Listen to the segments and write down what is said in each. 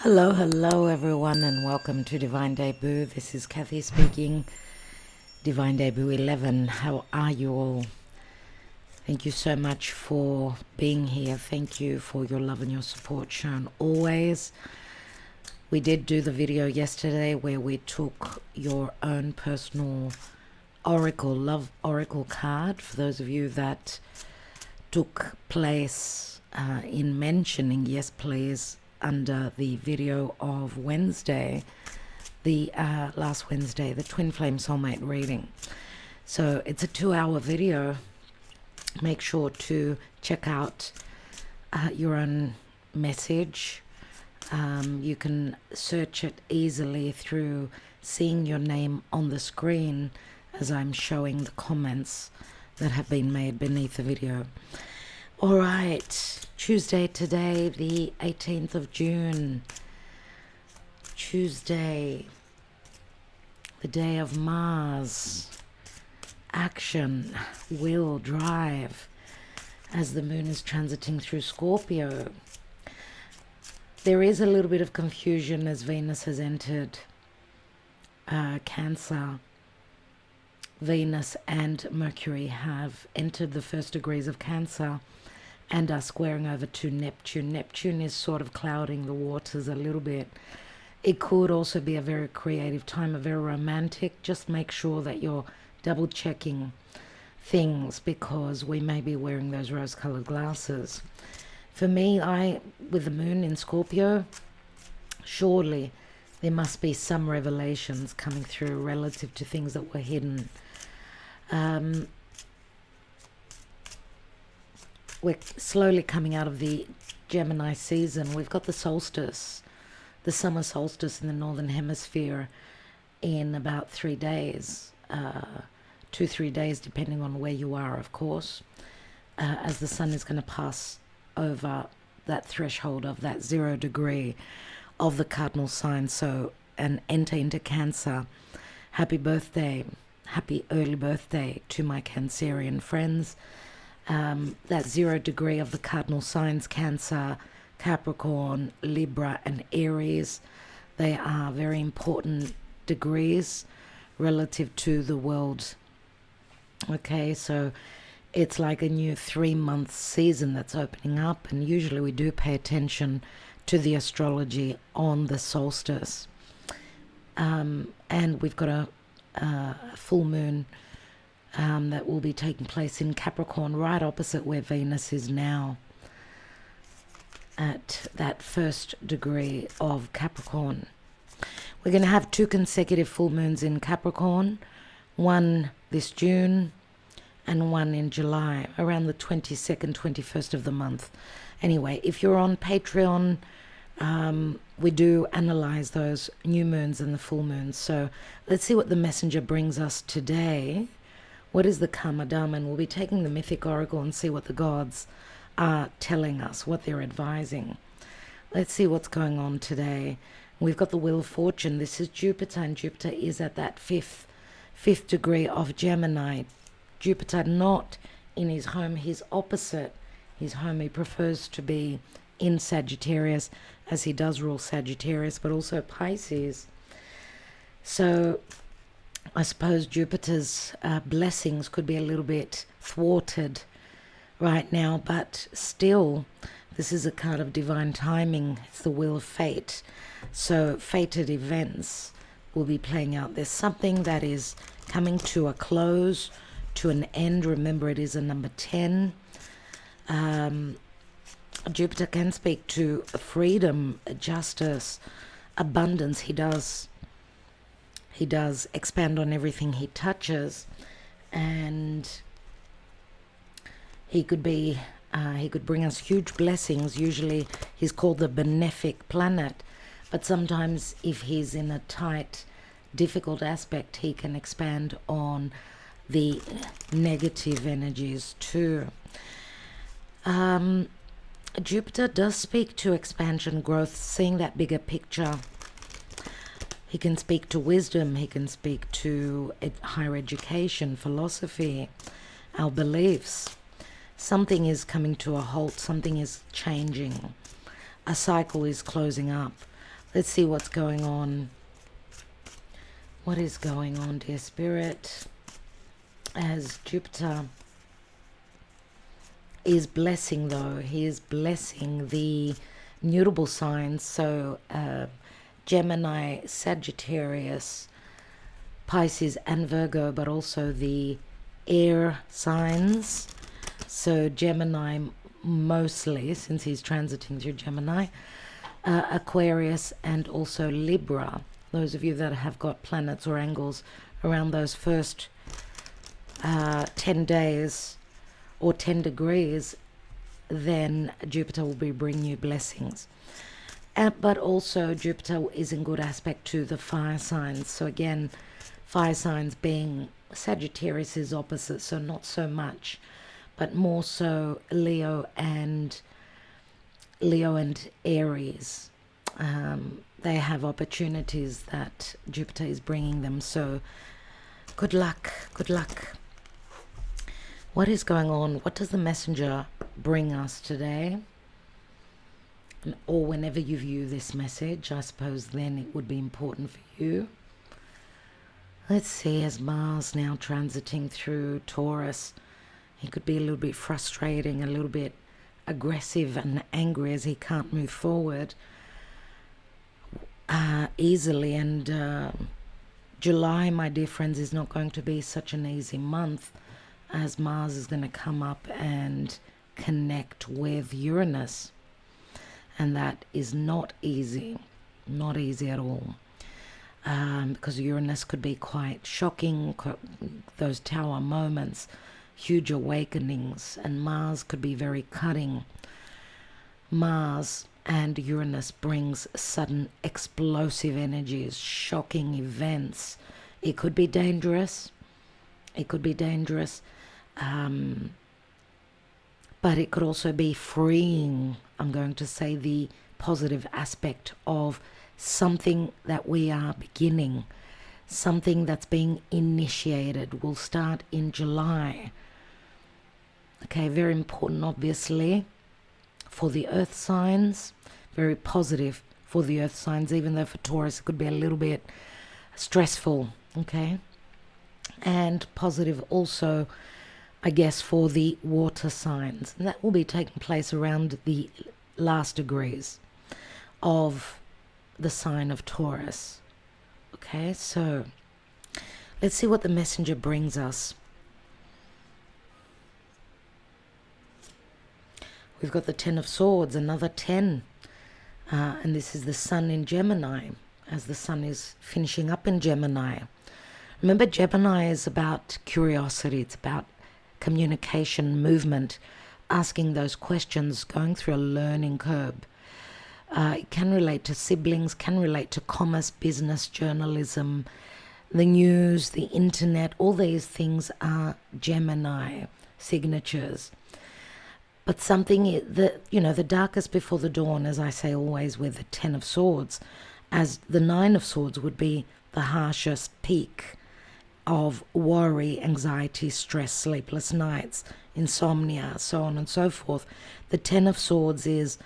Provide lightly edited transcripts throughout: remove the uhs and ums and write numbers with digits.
Hello everyone, and welcome to Divine Debut. This is Kathy speaking. Divine Debut 11. How are you all? Thank you so much for being here. Thank you for your love and your support shown always. We did do the video yesterday where we took your own personal oracle, love oracle card. For those of you that took place in mentioning yes please under the video of Wednesday, the last Wednesday, the Twin Flame Soulmate reading. So it's a 2-hour video. Make sure to check out your own message. You can search it easily through seeing your name on the screen as I'm showing the comments that have been made beneath the video. All right, Tuesday today, the 18th of June. Tuesday, the day of Mars. Action, will, drive, as the moon is transiting through Scorpio. There is a little bit of confusion as Venus has entered Cancer. Venus and Mercury have entered the first degrees of Cancer and are squaring over to Neptune. Neptune is sort of clouding the waters a little bit. It could also be a very creative time, a very romantic. Just make sure that you're double checking things because we may be wearing those rose-colored glasses. For me, with the moon in Scorpio, surely there must be some revelations coming through relative to things that were hidden. We're slowly coming out of the Gemini season. We've got the solstice, the summer solstice in the northern hemisphere in about 3 days, 2-3 days, depending on where you are, of course, as the sun is going to pass over that threshold of that 0 degree of the cardinal sign, so and enter into Cancer. Happy birthday, happy early birthday to my Cancerian friends. That 0 degree of the cardinal signs, Cancer, Capricorn, Libra and Aries, they are very important degrees relative to the world. Okay, so it's like a new 3-month season that's opening up, and usually we do pay attention to the astrology on the solstice. And we've got a full moon that will be taking place in Capricorn, right opposite where Venus is now, at that first degree of Capricorn. We're going to have 2 consecutive full moons in Capricorn, one this June and one in July, around the 22nd, 21st of the month. Anyway, if you're on Patreon, we do analyze those new moons and the full moons. So let's see what the messenger brings us today. What is the Karma Dharma? And we'll be taking the Mythic Oracle and see what the gods are telling us, what they're advising. Let's see what's going on today. We've got the Wheel of Fortune. This is Jupiter, and Jupiter is at that fifth degree of Gemini. Jupiter not in his home, he's opposite his home. He prefers to be in Sagittarius, as he does rule Sagittarius, but also Pisces. So I suppose Jupiter's blessings could be a little bit thwarted right now, but still, this is a card of divine timing. It's the Wheel of Fate. So fated events will be playing out. There's something that is coming to a close, to an end. Remember, it is a number 10. Jupiter can speak to freedom, justice, abundance. He does expand on everything he touches, and he could bring us huge blessings. Usually he's called the benefic planet, but sometimes if he's in a tight, difficult aspect, he can expand on the negative energies too. Jupiter does speak to expansion, growth, seeing that bigger picture. He can speak to wisdom, he can speak to higher education, philosophy, our beliefs. Something is coming to a halt, something is changing. A cycle is closing up. Let's see what's going on. What is going on, dear Spirit, as Jupiter is blessing, though. He is blessing the mutable signs. So Gemini, Sagittarius, Pisces and Virgo, but also the air signs. So Gemini mostly, since he's transiting through Gemini, Aquarius and also Libra. Those of you that have got planets or angles around those first 10 days or 10 degrees, then Jupiter will be bringing you blessings. But also Jupiter is in good aspect to the fire signs. So again, fire signs being Sagittarius is opposite, so not so much, but more so Leo and Aries. They have opportunities that Jupiter is bringing them. So good luck, good luck. What is going on? What does the messenger bring us today? Or whenever you view this message, I suppose then it would be important for you. Let's see, as Mars now transiting through Taurus, he could be a little bit frustrating, a little bit aggressive and angry as he can't move forward easily. And July, my dear friends, is not going to be such an easy month, as Mars is going to come up and connect with Uranus. And that is not easy at all. Because Uranus could be quite shocking, those tower moments, huge awakenings, and Mars could be very cutting. Mars and Uranus brings sudden explosive energies, shocking events. It could be dangerous. But it could also be freeing. I'm going to say the positive aspect of something that we are beginning, something that's being initiated, will start in July. Okay, very important, obviously, for the earth signs, very positive for the earth signs, even though for Taurus it could be a little bit stressful, okay? And positive also, I guess, for the water signs. And that will be taking place around the last degrees of the sign of Taurus. Okay, so let's see what the messenger brings us. We've got the 10 of Swords, another 10. And this is the sun in Gemini, as the sun is finishing up in Gemini. Remember, Gemini is about curiosity. It's about communication, movement, asking those questions, going through a learning curve. It can relate to siblings, can relate to commerce, business, journalism, the news, the internet. All these things are Gemini signatures. But something, the darkest before the dawn, as I say always with the 10 of Swords, as the 9 of Swords would be the harshest peak of worry, anxiety, stress, sleepless nights, insomnia, so on and so forth. The 10 of Swords is,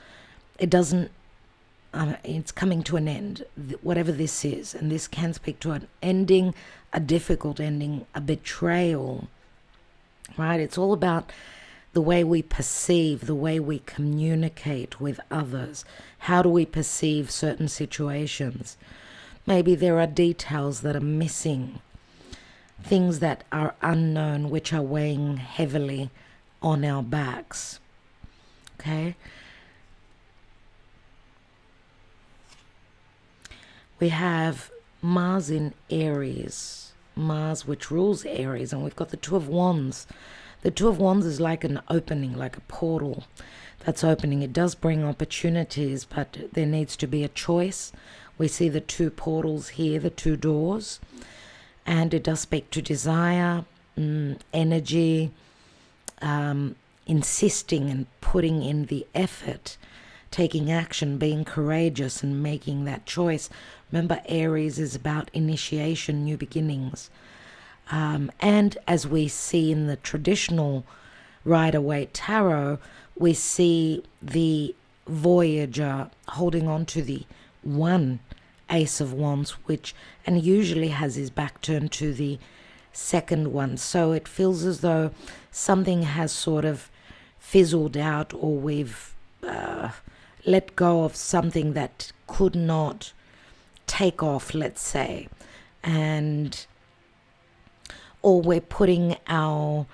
it's coming to an end, whatever this is. And this can speak to an ending, a difficult ending, a betrayal, right? It's all about the way we perceive, the way we communicate with others. How do we perceive certain situations? Maybe there are details that are missing, things that are unknown, which are weighing heavily on our backs. Okay? We have Mars in Aries. Mars, which rules Aries, and we've got the 2 of Wands. The 2 of Wands is like an opening, like a portal that's opening. It does bring opportunities, but there needs to be a choice. We see the 2 portals here, the 2 doors, and it does speak to desire, energy, insisting and putting in the effort, taking action, being courageous and making that choice. Remember, Aries is about initiation, new beginnings. And as we see in the traditional Rider-Waite Tarot, we see the Voyager holding on to the one Ace of Wands, and usually has his back turned to the second one. So it feels as though something has sort of fizzled out, or we've let go of something that could not take off, let's say, or we're putting our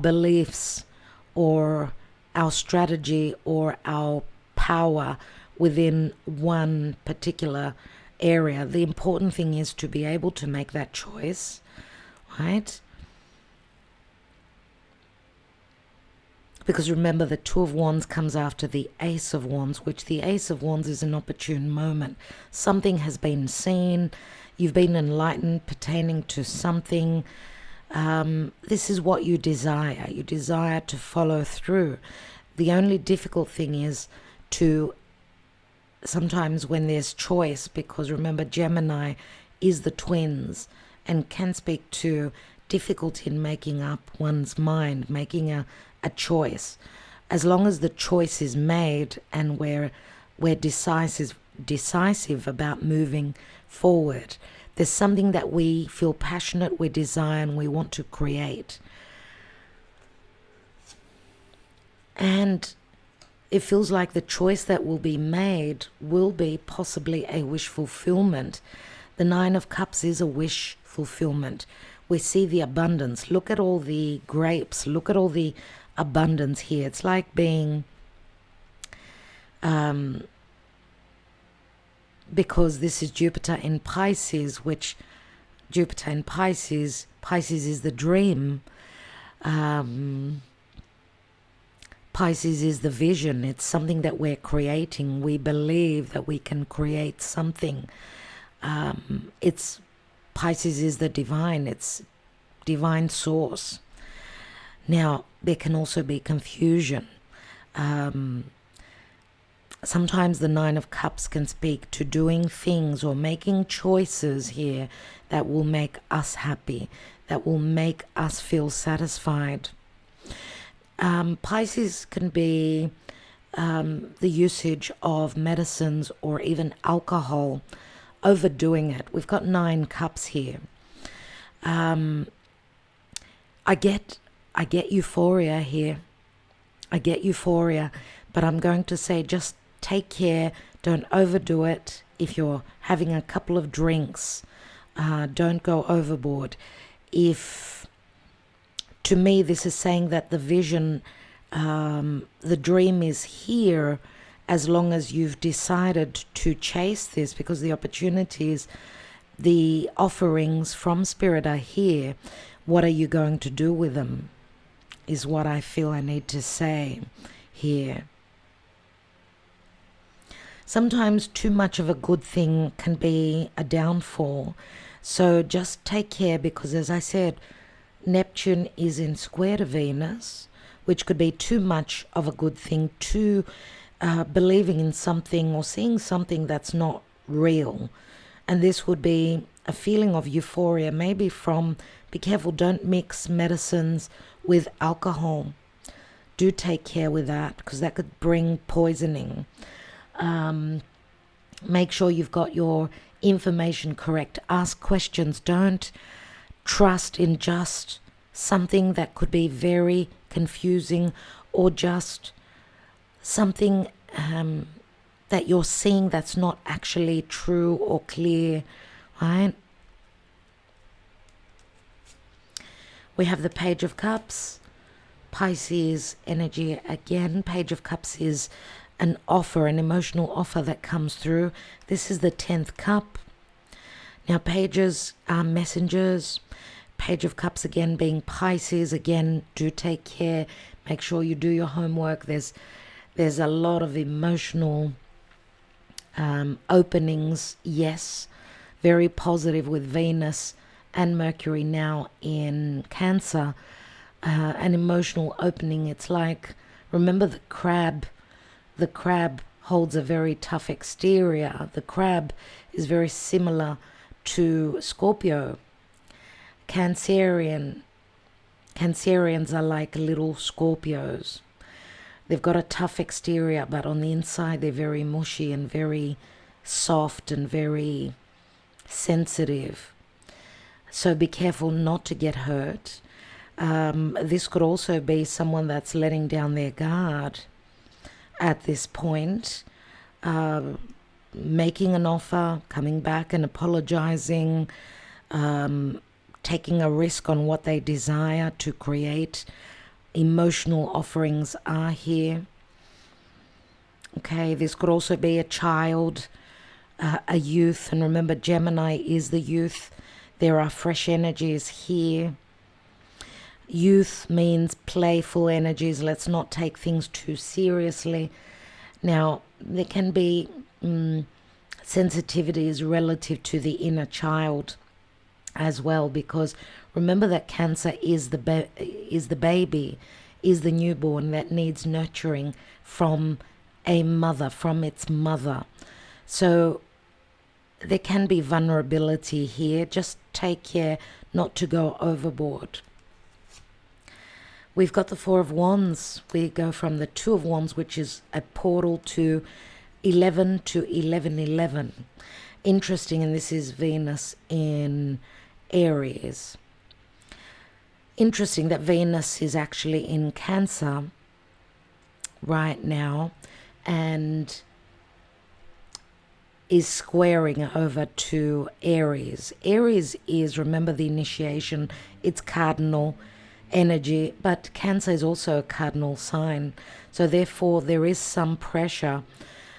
beliefs or our strategy or our power within one particular area. The important thing is to be able to make that choice, right? Because remember, the Two of Wands comes after the Ace of Wands, which the Ace of Wands is an opportune moment. Something has been seen. You've been enlightened pertaining to something. This is what you desire. You desire to follow through. The only difficult thing is to sometimes when there's choice, because remember, Gemini is the twins and can speak to difficulty in making up one's mind, making a choice. As long as the choice is made and we're decisive about moving forward, there's something that we feel passionate, we desire, and we want to create. And it feels like the choice that will be made will be possibly a wish fulfillment. The Nine of Cups is a wish fulfillment. We see the abundance. Look at all the grapes. Look at all the abundance here. It's like being, because this is Jupiter in Pisces, which Jupiter in Pisces is the dream. Pisces is the vision. It's something that we're creating. We believe that we can create something. Pisces is the divine. It's divine source. Now, there can also be confusion. Sometimes the Nine of Cups can speak to doing things or making choices here that will make us happy, that will make us feel satisfied. Pisces can be the usage of medicines or even alcohol, overdoing it. We've got 9 cups here. I get euphoria here. I get euphoria, but I'm going to say just take care. Don't overdo it. If you're having a couple of drinks, don't go overboard. To me, this is saying that the vision, the dream is here as long as you've decided to chase this, because the opportunities, the offerings from Spirit are here. What are you going to do with them is what I feel I need to say here. Sometimes too much of a good thing can be a downfall. So just take care, because as I said, Neptune is in square to Venus, which could be too much of a good thing, too believing in something or seeing something that's not real. And this would be a feeling of euphoria, maybe from, be careful, don't mix medicines with alcohol. Do take care with that, because that could bring poisoning. Make sure you've got your information correct. Ask questions. Don't trust in just something that could be very confusing, or just something that you're seeing that's not actually true or clear, right? We have the Page of Cups, Pisces energy again. Page of Cups is an offer, an emotional offer that comes through. This is the 10th cup. Now, pages are messengers. Page of Cups again being Pisces. Again, do take care. Make sure you do your homework. There's a lot of emotional openings. Yes, very positive with Venus and Mercury now in Cancer. An emotional opening. It's like, remember the crab. The crab holds a very tough exterior. The crab is very similar to Scorpio. Cancerians are like little Scorpios. They've got a tough exterior, but on the inside they're very mushy and very soft and very sensitive. So be careful not to get hurt. This could also be someone that's letting down their guard at this point, making an offer, coming back and apologizing, taking a risk on what they desire to create. Emotional offerings are here. Okay, this could also be a child, a youth, and remember Gemini is the youth. There are fresh energies here. Youth means playful energies. Let's not take things too seriously. Now, there can be sensitivities relative to the inner child as well, because remember that Cancer is the baby, is the newborn that needs nurturing from a mother, from its mother. So there can be vulnerability here. Just take care not to go overboard. We've got the Four of Wands. We go from the Two of Wands, which is a portal, to 11 to 1111. Interesting, and this is Venus in Aries. Interesting that Venus is actually in Cancer right now and is squaring over to Aries. Aries is, remember, the initiation. It's cardinal energy, but Cancer is also a cardinal sign. So therefore there is some pressure,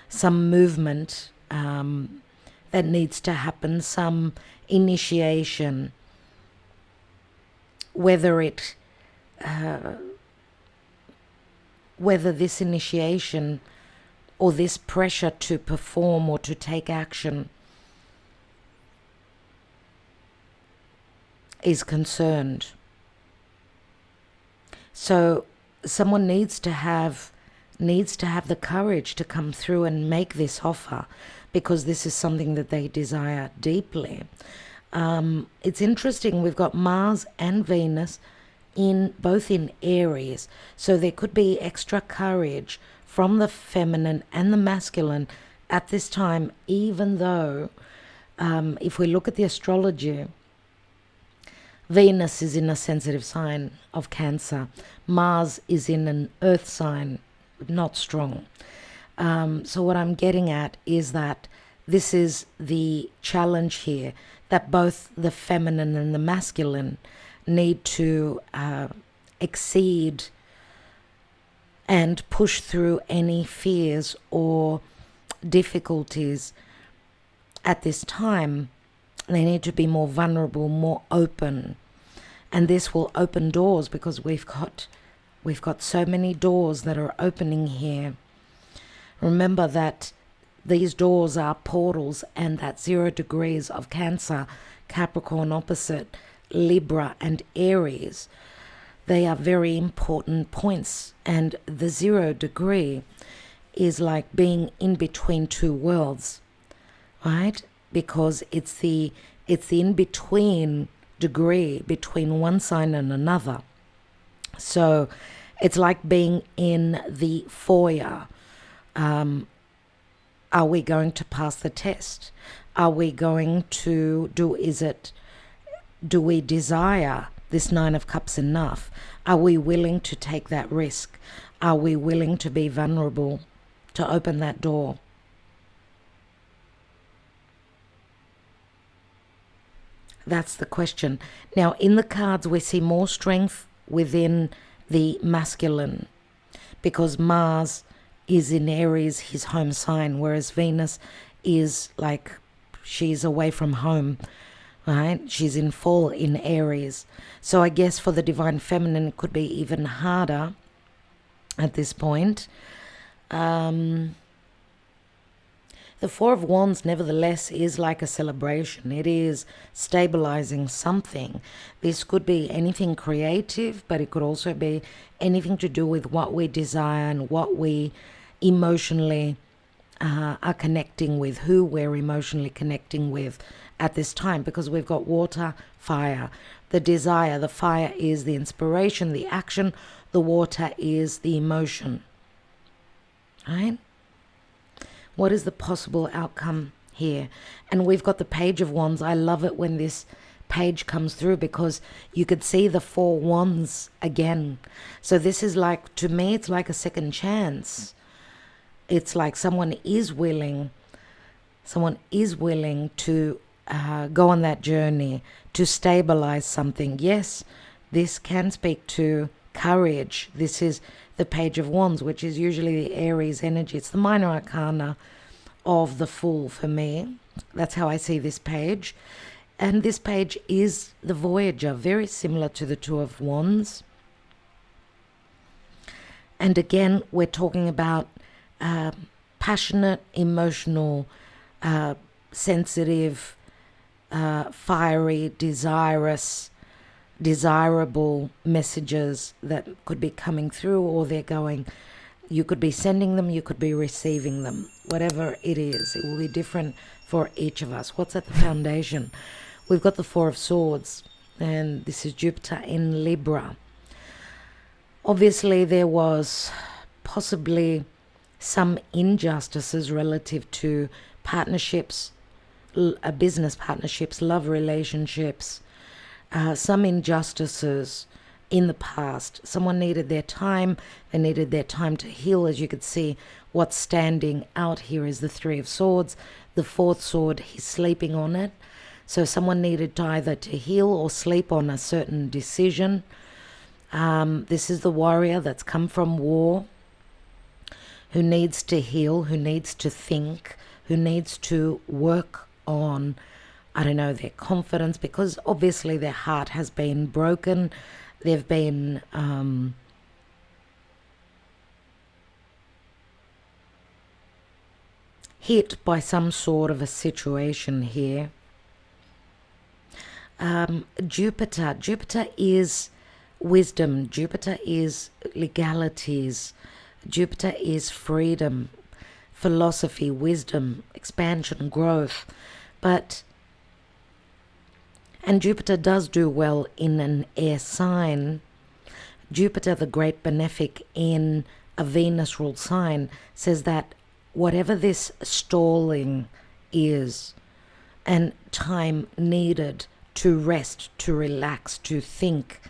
some movement that needs to happen, some initiation, whether this initiation or this pressure to perform or to take action is concerned. So someone needs to have the courage to come through and make this offer, because this is something that they desire deeply. It's interesting, we've got Mars and Venus both in Aries, so there could be extra courage from the feminine and the masculine at this time, even though if we look at the astrology, Venus is in a sensitive sign of Cancer. Mars is in an earth sign, not strong. So what I'm getting at is that this is the challenge here, that both the feminine and the masculine need to exceed and push through any fears or difficulties at this time. They need to be more vulnerable, more open. And this will open doors, because we've got so many doors that are opening here. Remember that these doors are portals, and that 0 degrees of Cancer, Capricorn opposite Libra and Aries, they are very important points. And the 0 degree is like being in between two worlds, right? Because it's the in-between degree between one sign and another. So it's like being in the foyer. Are we going to pass the test? Are we going to do we desire this 9 of Cups enough? Are we willing to take that risk? Are we willing to be vulnerable, to open that door? That's the question. Now, in the cards, we see more strength within the masculine, because Mars is in Aries, his home sign, whereas Venus is like, she's away from home, right? She's in fall in Aries. So I guess for the divine feminine, it could be even harder at this point. The Four of Wands, nevertheless, is like a celebration. It is stabilizing something. This could be anything creative, but it could also be anything to do with what we desire and what we emotionally are connecting with, who we're emotionally connecting with at this time, because we've got water, fire. The desire, the fire is the inspiration, the action. The water is the emotion. right? What is the possible outcome here? And we've got the Page of Wands. I love it when this page comes through because you could see the 4 wands again. So this is like, to me, it's like a second chance. It's like someone is willing to go on that journey to stabilize something. Yes, this can speak to courage. This is the Page of Wands, which is usually the Aries energy. It's the minor arcana of the Fool for me. That's how I see this page. And this page is the Voyager, very similar to the Two of Wands. And again, we're talking about passionate, emotional, sensitive, fiery, desirable messages that could be coming through, or they're going. You could be sending them, you could be receiving them. Whatever it is, it will be different for each of us. What's at the foundation? We've got the Four of Swords, and this is Jupiter in Libra. Obviously, there was possibly some injustices relative to partnerships, business partnerships, love relationships, some injustices in the past. Someone needed their time. They needed their time to heal. As you could see, what's standing out here is the Three of Swords. The fourth sword, he's sleeping on it. So someone needed to either to heal or sleep on a certain decision. This is the warrior that's come from war, who needs to heal, who needs to think, who needs to work on, I don't know, their confidence, because obviously their heart has been broken. They've been hit by some sort of a situation here. Jupiter is wisdom. Jupiter is legalities. Jupiter is freedom, philosophy, wisdom, expansion, growth. And Jupiter does do well in an air sign. Jupiter, the great benefic in a Venus ruled sign, says that whatever this stalling is and time needed to rest, to relax, to think,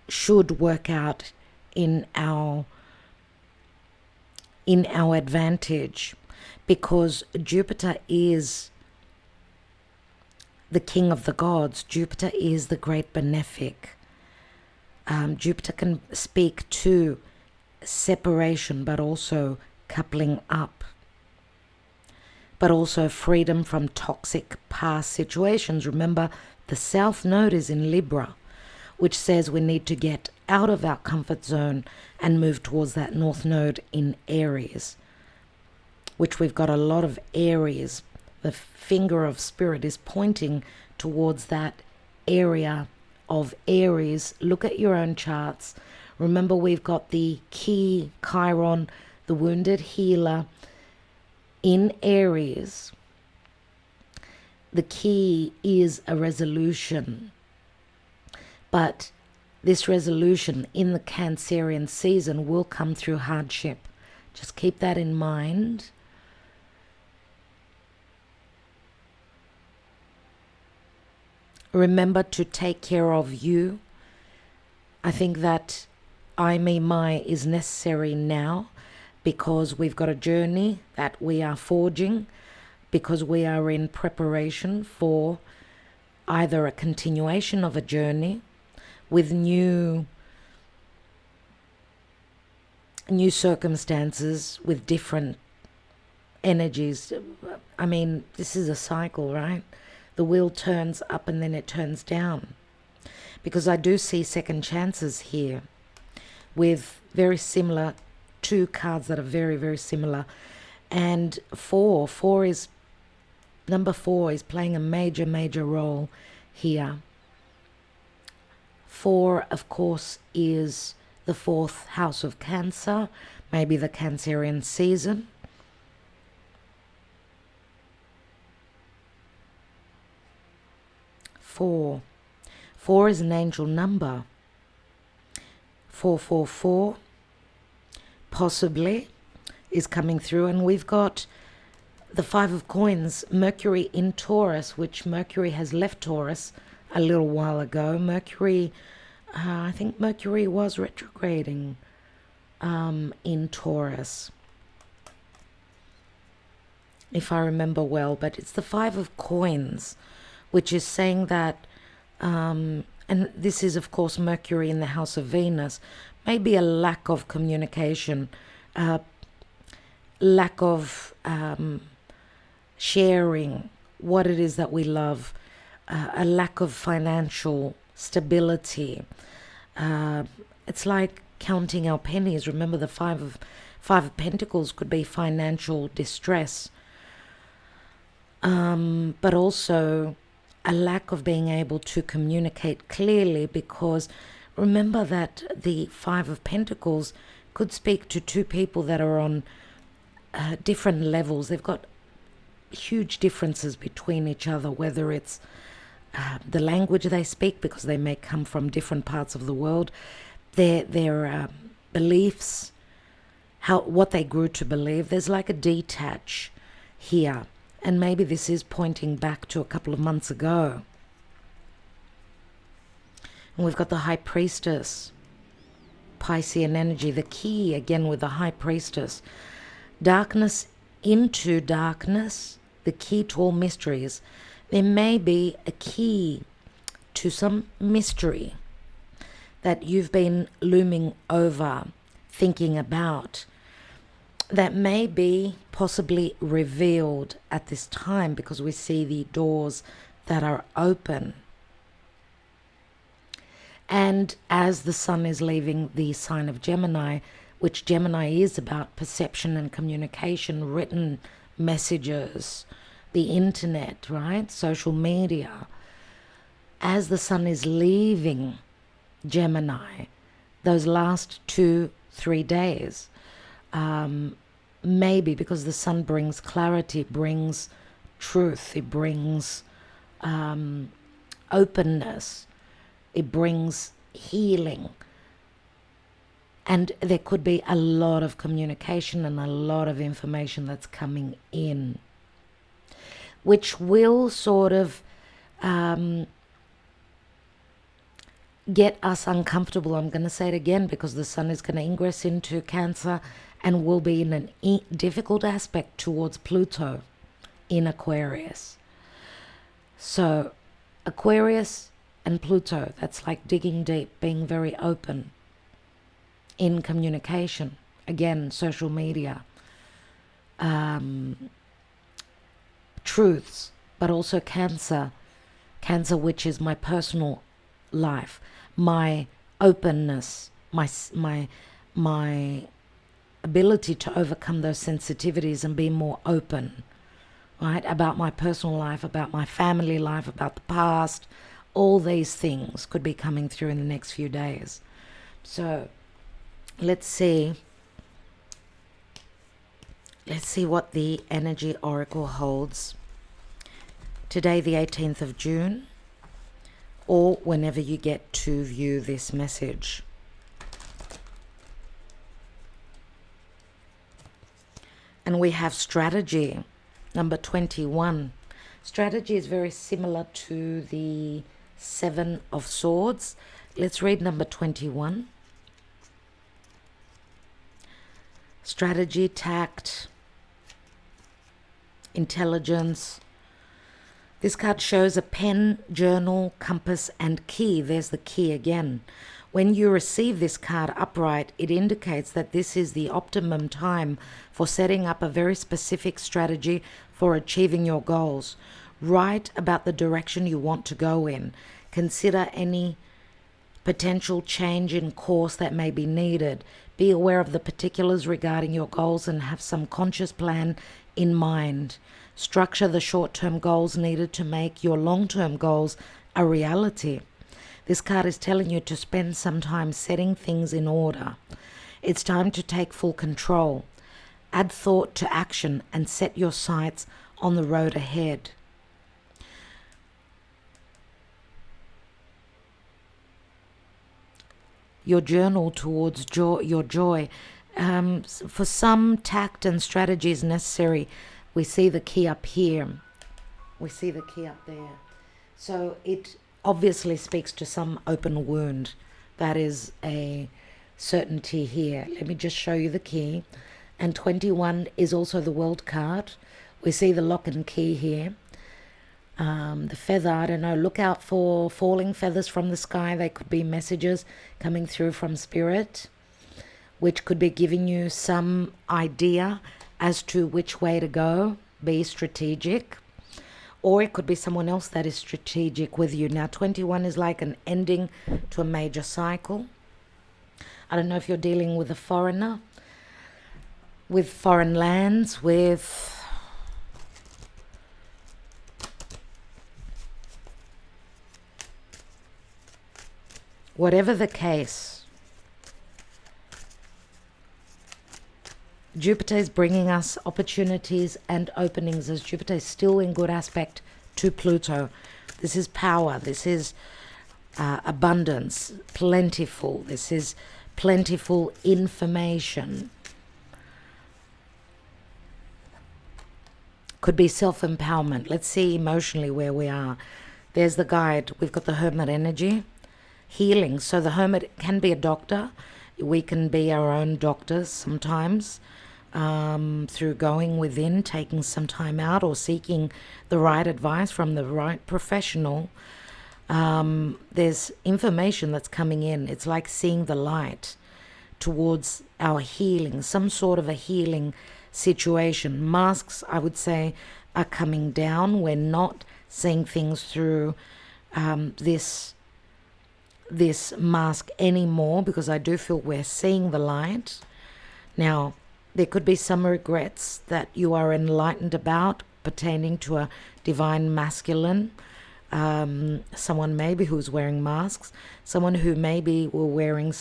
should work out in our advantage, because Jupiter is the king of the gods. Jupiter is the great benefic. Jupiter can speak to separation, but also coupling up, but also freedom from toxic past situations. Remember, the South Node is in Libra, which says we need to get out of our comfort zone and move towards that North Node in Aries, which we've got a lot of Aries. The finger of spirit is pointing towards that area of Aries. Look at your own charts. Remember, we've got the key Chiron, the wounded healer in Aries. The key is a resolution. But this resolution in the Cancerian season will come through hardship. Just keep that in mind. Remember to take care of you. I think that I, me, my is necessary now, because we've got a journey that we are forging, because we are in preparation for either a continuation of a journey with new circumstances, with different energies. I mean, this is a cycle, right? The wheel turns up and then it turns down. Because I do see second chances here with very similar, two cards that are very, very similar. And number four is playing a major, major role here. 4, of course, is the 4th house of Cancer, maybe the Cancerian season. Four is an angel number. 444 possibly is coming through, and we've got the Five of Coins, Mercury in Taurus, which Mercury has left Taurus a little while ago. Mercury, I think Mercury was retrograding in Taurus, if I remember well, but it's the Five of Coins, which is saying that, and this is, of course, Mercury in the house of Venus, maybe a lack of communication, lack of sharing what it is that we love, a lack of financial stability. It's like counting our pennies. Remember, the Five of Pentacles could be financial distress, but also a lack of being able to communicate clearly, because remember that the Five of Pentacles could speak to two people that are on different levels. They've got huge differences between each other, whether it's the language they speak, because they may come from different parts of the world, their beliefs, what they grew to believe. There's like a detach here, and maybe this is pointing back to a couple of months ago. And we've got the High Priestess, Piscean energy, the key again with the High Priestess. Darkness into darkness, the key to all mysteries. There may be a key to some mystery that you've been looming over, thinking about, that may be possibly revealed at this time, because we see the doors that are open. And as the sun is leaving the sign of Gemini, which Gemini is about perception and communication, written messages, the internet, right? Social media. As the sun is leaving Gemini, those last 2-3 days, maybe because the sun brings clarity, brings truth, it brings openness, it brings healing. And there could be a lot of communication and a lot of information that's coming in, which will sort of get us uncomfortable. I'm going to say it again, because the sun is going to ingress into Cancer and will be in an difficult aspect towards Pluto in Aquarius. So Aquarius and Pluto, that's like digging deep, being very open in communication. Again, social media, truths, but also Cancer, which is my personal life, my openness, my ability to overcome those sensitivities and be more open, right, about my personal life, about my family life, about the past. All these things could be coming through in the next few days. So let's see what the energy oracle holds today, the 18th of June, or whenever you get to view this message. And we have strategy, number 21. Strategy is very similar to the Seven of Swords. Let's read number 21. Strategy, tact, intelligence. This card shows a pen, journal, compass, and key. There's the key again. When you receive this card upright, it indicates that this is the optimum time for setting up a very specific strategy for achieving your goals. Write about the direction you want to go in. Consider any potential change in course that may be needed. Be aware of the particulars regarding your goals and have some conscious plan in mind. Structure the short-term goals needed to make your long-term goals a reality. This card is telling you to spend some time setting things in order. It's time to take full control. Add thought to action and set your sights on the road ahead. Your journal towards your joy. For some, tact and strategy is necessary. We see the key up here. We see the key up there. So it obviously speaks to some open wound. That is a certainty here. Let me just show you the key. And 21 is also the world card. We see the lock and key here. The feather, I don't know, look out for falling feathers from the sky. They could be messages coming through from spirit, which could be giving you some idea as to which way to go. Be strategic. Or it could be someone else that is strategic with you. Now, 21 is like an ending to a major cycle. I don't know if you're dealing with a foreigner, with foreign lands, with whatever the case. Jupiter is bringing us opportunities and openings, as Jupiter is still in good aspect to Pluto. This is power. This is abundance, plentiful. This is plentiful information. Could be self-empowerment. Let's see emotionally where we are. There's the guide. We've got the Hermit energy. Healing. So the Hermit can be a doctor. We can be our own doctors sometimes. Through going within, taking some time out, or seeking the right advice from the right professional. There's information that's coming in. It's like seeing the light towards our healing, some sort of a healing situation. Masks, I would say, are coming down. We're not seeing things through this mask anymore, because I do feel we're seeing the light. Now, there could be some regrets that you are enlightened about pertaining to a divine masculine, someone maybe who's wearing masks, someone who maybe were wearing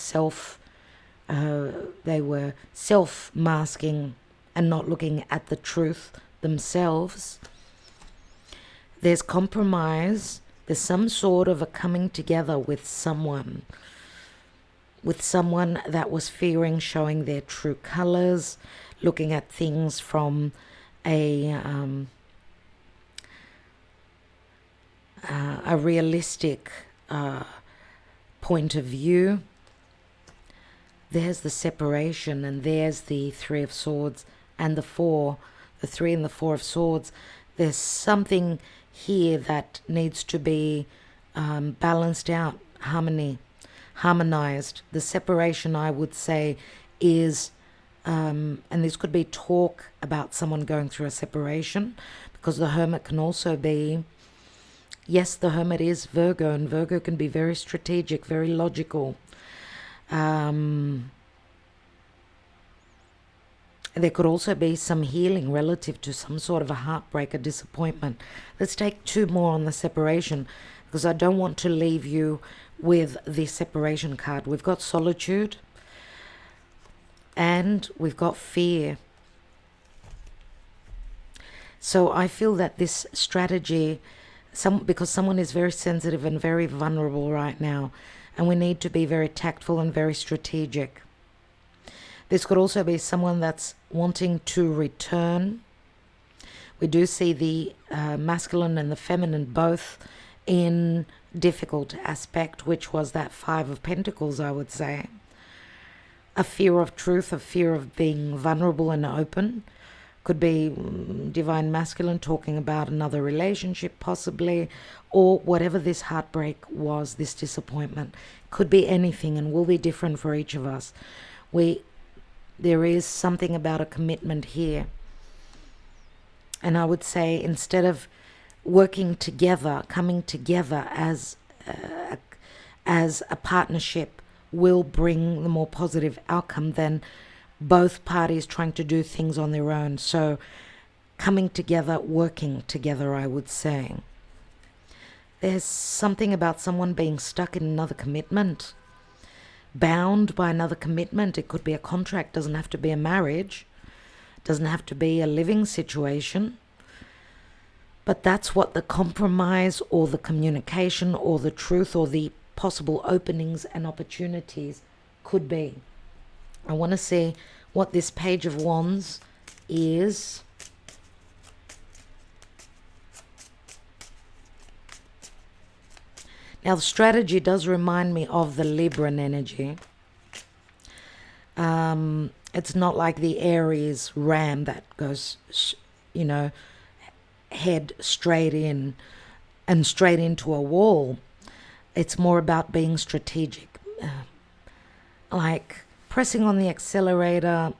they were self-masking and not looking at the truth themselves. There's compromise. There's some sort of a coming together with someone that was fearing showing their true colors, looking at things from a realistic point of view. There's the separation, and there's the Three of Swords and the 3 and the 4 of Swords. There's something here that needs to be balanced out, harmonized. The separation, I would say, is, and this could be talk about someone going through a separation, because the Hermit can also be, yes, the Hermit is Virgo, and Virgo can be very strategic, very logical. There could also be some healing relative to some sort of a heartbreak, a disappointment. Let's take 2 more on the separation, because I don't want to leave you with the separation card. We've got solitude and we've got fear. So I feel that this strategy, because someone is very sensitive and very vulnerable right now, and we need to be very tactful and very strategic. This could also be someone that's wanting to return. We do see the masculine and the feminine both in difficult aspect, which was that 5 of Pentacles, I would say. A fear of truth, a fear of being vulnerable and open. Could be divine masculine talking about another relationship possibly, or whatever this heartbreak was, this disappointment. Could be anything and will be different for each of us. There is something about a commitment here. And I would say, instead of working together, coming together as a partnership will bring the more positive outcome than both parties trying to do things on their own. So coming together, working together, I would say. There's something about someone being stuck in another commitment, bound by another commitment. It could be a contract, doesn't have to be a marriage, doesn't have to be a living situation. But that's what the compromise or the communication or the truth or the possible openings and opportunities could be. I want to see what this Page of Wands is. Now, the strategy does remind me of the Libran energy. It's not like the Aries ram that goes, you know, head straight in and straight into a wall. It's more about being strategic, like pressing on the accelerator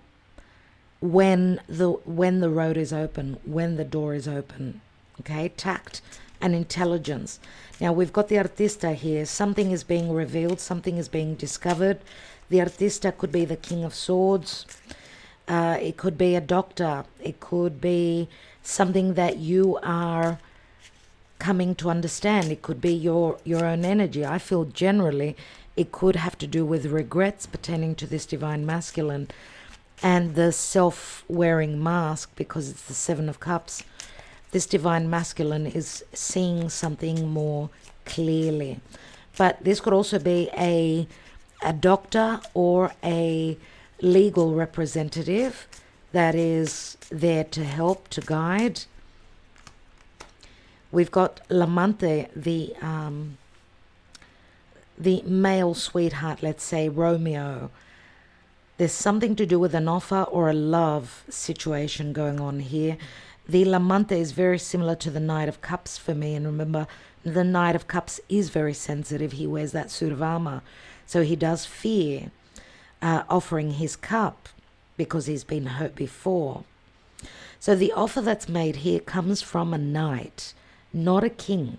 when the road is open, when the door is open. Okay, tact and intelligence. Now we've got the artista here. Something is being revealed, something is being discovered. The artista could be the King of Swords. It could be a doctor. It could be something that you are coming to understand. It could be your own energy. I feel generally it could have to do with regrets pertaining to this divine masculine and the self-wearing mask, because it's the Seven of Cups. This divine masculine is seeing something more clearly. But this could also be a doctor or a legal representative that is there to help, to guide. We've got L'amante, the male sweetheart, let's say Romeo. There's something to do with an offer or a love situation going on here. The L'amante is very similar to the Knight of Cups for me. And remember, the Knight of Cups is very sensitive. He wears that suit of armor. So he does fear offering his cup because he's been hurt before. So the offer that's made here comes from a knight, not a king.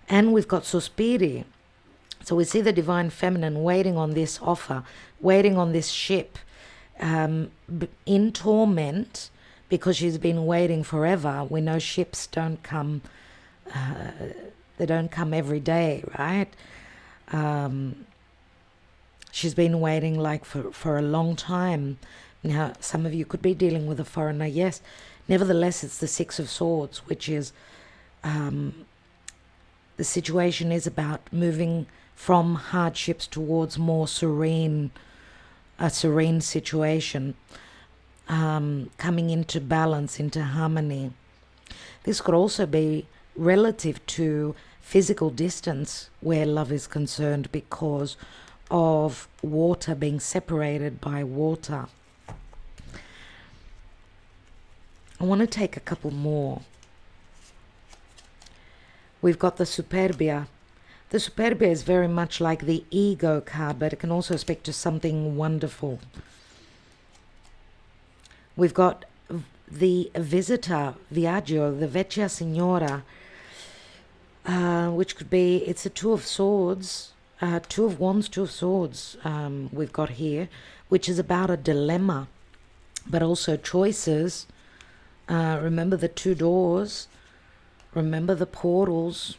And we've got Sospiri. So we see the divine feminine waiting on this offer, waiting on this ship, in torment because she's been waiting forever. We know ships don't come, they don't come every day, right? She's been waiting like for a long time. Now, some of you could be dealing with a foreigner, yes. Nevertheless, it's the Six of Swords, which is, the situation is about moving from hardships towards more a serene situation, coming into balance, into harmony. This could also be relative to physical distance where love is concerned because of water, being separated by water. I want to take a couple more. We've got the Superbia. The Superbia is very much like the ego card, but it can also speak to something wonderful. We've got the visitor, Viaggio, the Vecchia Signora, which could be, it's a Two of Swords, Two of Wands, Two of Swords we've got here, which is about a dilemma, but also choices. Remember the two doors, remember the portals.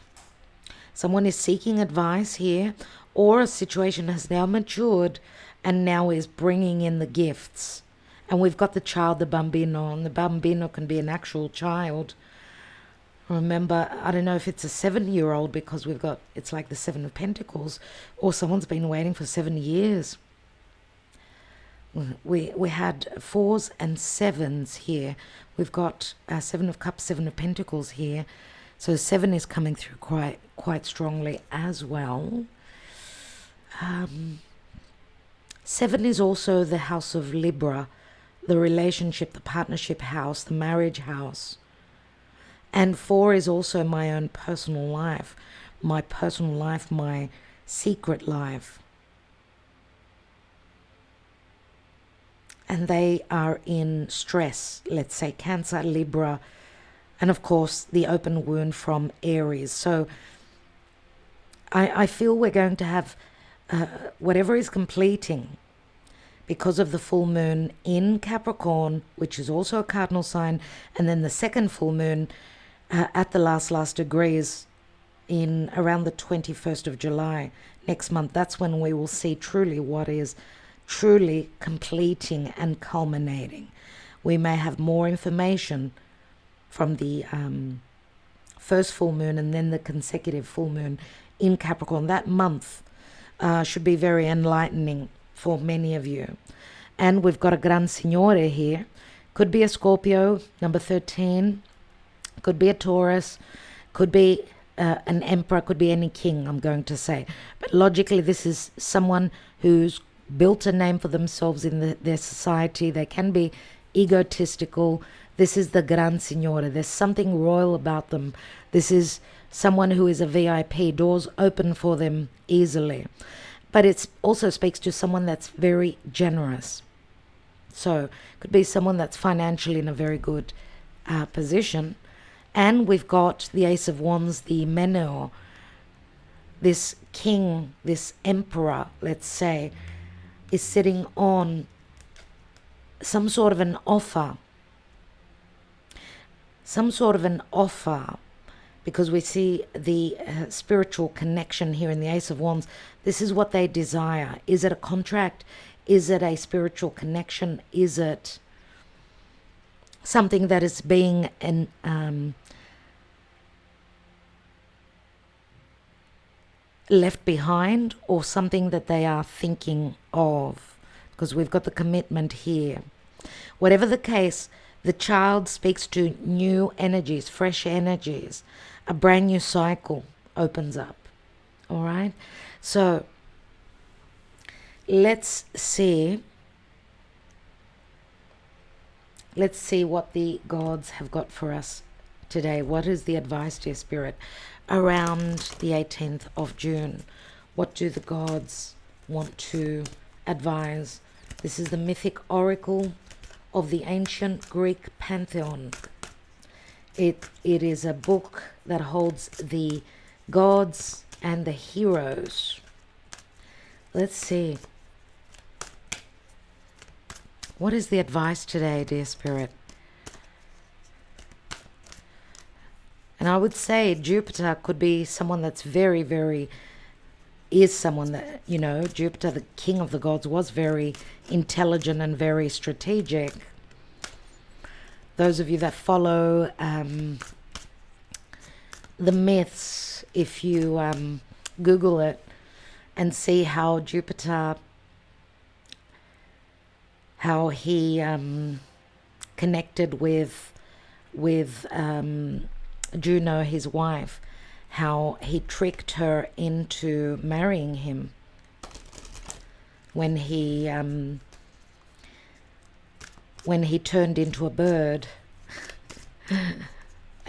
Someone is seeking advice here, or a situation has now matured and now is bringing in the gifts. And we've got the child, the bambino, and the bambino can be an actual child. Remember, I don't know if it's a 7-year-old because we've got, it's like the Seven of Pentacles, or someone's been waiting for 7 years. We had 4s and 7s here. We've got Seven of Cups, Seven of Pentacles here. So 7 is coming through quite strongly as well. 7 is also the house of Libra, the relationship, the partnership house, the marriage house. And 4 is also my own personal life, my secret life. And they are in stress, let's say Cancer, Libra, and of course the open wound from Aries. So I feel we're going to have whatever is completing because of the full moon in Capricorn, which is also a cardinal sign, and then the second full moon at the last degrees in around the 21st of July next month. That's when we will see truly what is truly completing and culminating. We may have more information from the first full moon and then the consecutive full moon in Capricorn. That month should be very enlightening for many of you. And we've got a Gran Signore here. Could be a Scorpio, number 13. Could be a Taurus. Could be an emperor. Could be any king, I'm going to say. But logically, this is someone who's built a name for themselves in their society. They can be egotistical. This is the Gran Signore. There's something royal about them. This is someone who is a VIP. Doors open for them easily. But it also speaks to someone that's very generous. So could be someone that's financially in a very good position. And we've got the Ace of Wands, the Menor, this king, this emperor, let's say, is sitting on some sort of an offer. Some sort of an offer, because we see the spiritual connection here in the Ace of Wands. This is what they desire. Is it a contract? Is it a spiritual connection? Is it something that is being left behind, or something that they are thinking of? Because we've got the commitment here. Whatever the case, the child speaks to new energies, fresh energies. A brand new cycle opens up. All right? So let's see what the gods have got for us today. What is the advice, dear Spirit, around the 18th of June? What do the gods want to advise? This is the Mythic Oracle of the ancient Greek pantheon. It is a book that holds the gods and the heroes. Let's see. What is the advice today, dear Spirit? And I would say Jupiter could be someone that's very, very, is someone that, you know, Jupiter, the king of the gods, was very intelligent and very strategic. Those of you that follow the myths, if you Google it and see how Jupiter, how he connected with Juno, his wife, how he tricked her into marrying him when he turned into a bird,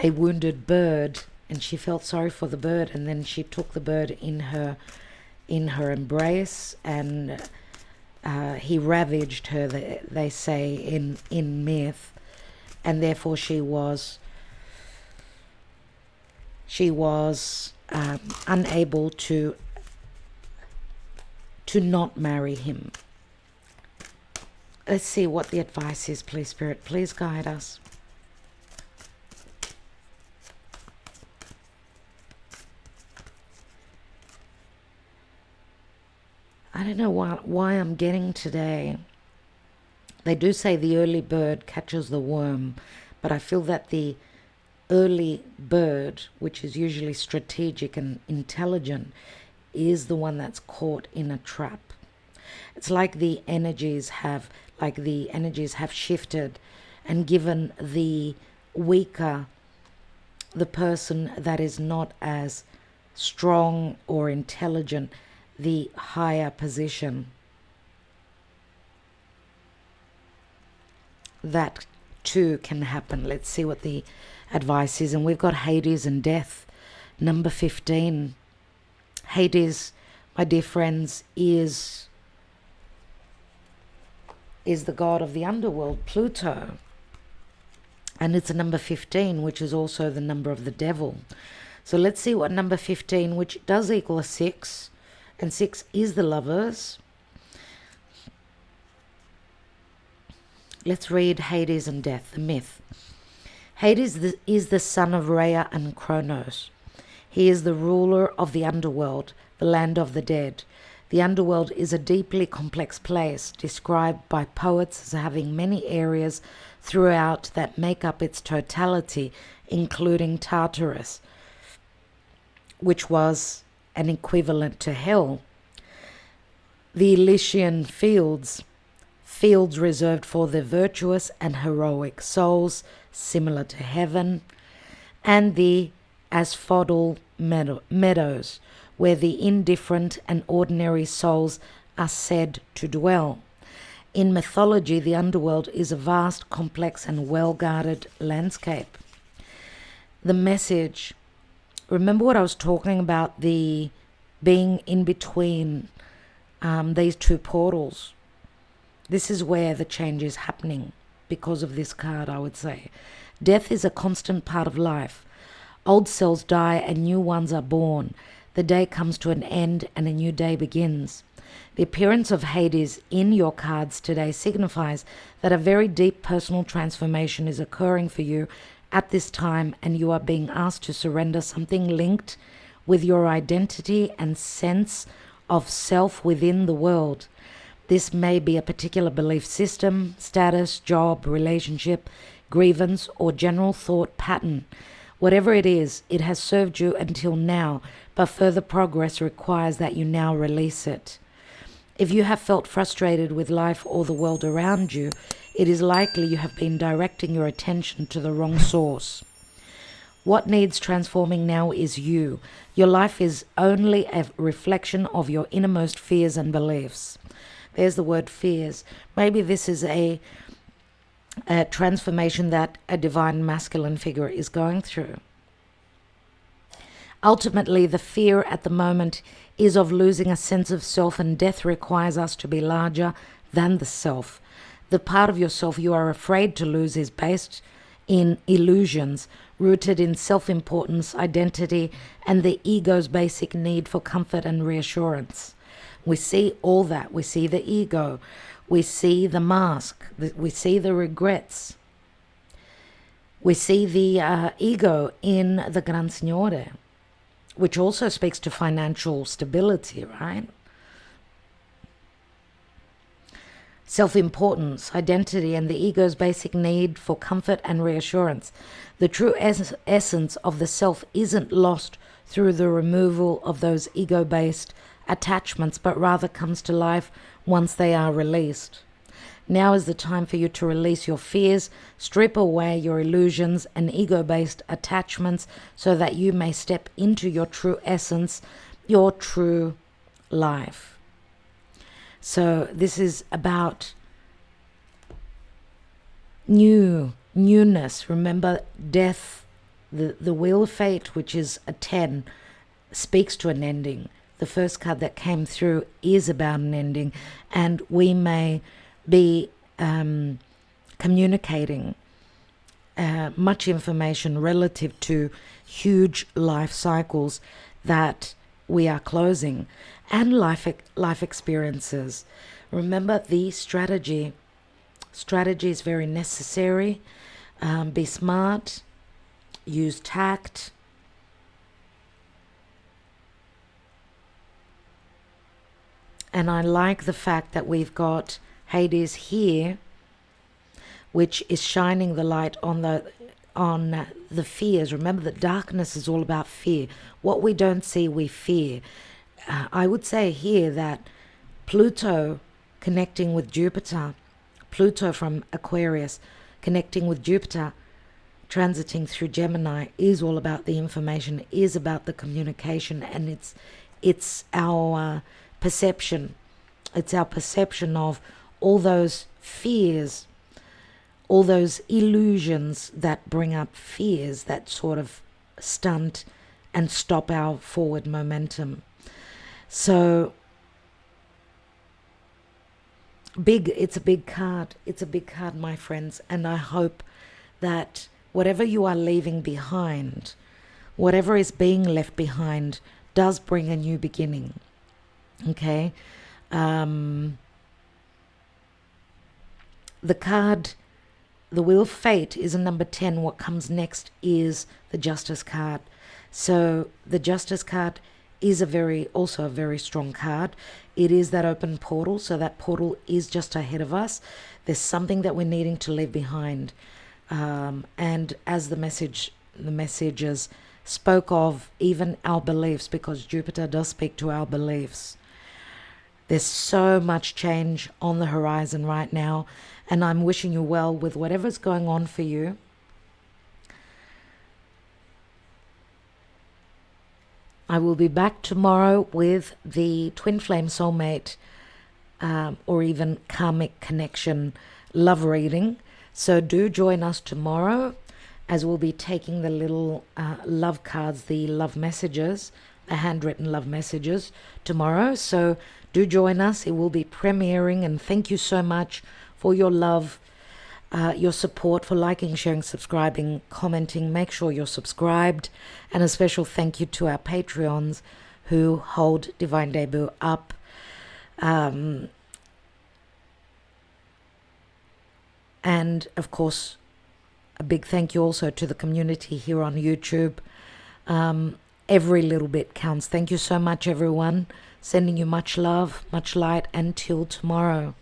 a wounded bird, and she felt sorry for the bird, and then she took the bird in her embrace, and he ravaged her, they say in myth, and therefore she was unable to not marry him. Let's see what the advice is, please, Spirit. Please guide us. I don't know why I'm getting today. They do say the early bird catches the worm, but I feel that the early bird, which is usually strategic and intelligent, is the one that's caught in a trap. It's like the energies have shifted and given the weaker, the person that is not as strong or intelligent, the higher position. That too can happen. Let's see what the advice is. And we've got Hades and death, number 15. Hades, my dear friends, is the god of the underworld, Pluto. And it's a number 15, which is also the number of the devil. So let's see what number 15, which does equal a 6, and 6 is the lovers. Let's read Hades and death, the myth. Hades is the son of Rhea and Kronos. He is the ruler of the underworld, the land of the dead. The underworld is a deeply complex place, described by poets as having many areas throughout that make up its totality, including Tartarus, which was an equivalent to hell. the Elysian fields, fields reserved for the virtuous and heroic souls, similar to heaven, and the asphodel meadows, where the indifferent and ordinary souls are said to dwell. In mythology, the underworld is a vast, complex, and well-guarded landscape. The message, remember what I was talking about, the being in between these two portals. This is where the change is happening because of this card, I would say. Death is a constant part of life. Old cells die and new ones are born. The day comes to an end and a new day begins. The appearance of Hades in your cards today signifies that a very deep personal transformation is occurring for you at this time, and you are being asked to surrender something linked with your identity and sense of self within the world. This may be a particular belief system, status, job, relationship, grievance, or general thought pattern. Whatever it is, it has served you until now, but further progress requires that you now release it. If you have felt frustrated with life or the world around you, it is likely you have been directing your attention to the wrong source. What needs transforming now is you. Your life is only a reflection of your innermost fears and beliefs. There's the word fears. Maybe this is a transformation that a divine masculine figure is going through. Ultimately, the fear at the moment is of losing a sense of self, and death requires us to be larger than the self. The part of yourself you are afraid to lose is based in illusions, rooted in self-importance, identity, and the ego's basic need for comfort and reassurance. We see all that. We see the ego. We see the mask. We see the regrets. We see the ego in the Gran Signore, which also speaks to financial stability, right? Self-importance, identity, and the ego's basic need for comfort and reassurance. The true essence of the self isn't lost through the removal of those ego-based attachments, but rather comes to life once they are released. Now is the time for you to release your fears, strip away your illusions and ego-based attachments so that you may step into your true essence, your true life. So this is about newness. Remember, death, the wheel of fate, which is a 10, speaks to an ending. The first card that came through is about an ending, and we may be communicating much information relative to huge life cycles that we are closing, and life experiences. Remember, the strategy is very necessary. Be smart, use tact, and I like the fact that we've got Hades here, which is shining the light on the fears. Remember that darkness is all about fear. What we don't see, we fear. I would say here that Pluto connecting with Jupiter, Pluto from Aquarius connecting with Jupiter, transiting through Gemini, is all about the information, is about the communication, and it's our perception. It's our perception of all those fears, all those illusions that bring up fears that sort of stunt and stop our forward momentum. So it's a big card. It's a big card, my friends, and I hope that whatever you are leaving behind, whatever is being left behind, does bring a new beginning. Okay? The card, the Wheel of Fate, is a number 10. What comes next is the Justice card. So the Justice card is also a very strong card. It is that open portal, so that portal is just ahead of us. There's something that we're needing to leave behind. And as the messages spoke of, even our beliefs, because Jupiter does speak to our beliefs. There's so much change on the horizon right now, and I'm wishing you well with whatever's going on for you. I will be back tomorrow with the Twin Flame Soulmate or even Karmic Connection love reading. So do join us tomorrow, as we'll be taking the little love cards, the love messages, the handwritten love messages tomorrow. So do join us. It will be premiering, and thank you so much for your love, your support, for liking, sharing, subscribing, commenting. Make sure you're subscribed. And a special thank you to our Patreons who hold Divine Debut up. And of course, a big thank you also to the community here on YouTube. Every little bit counts. Thank you so much, everyone. Sending you much love, much light, until tomorrow.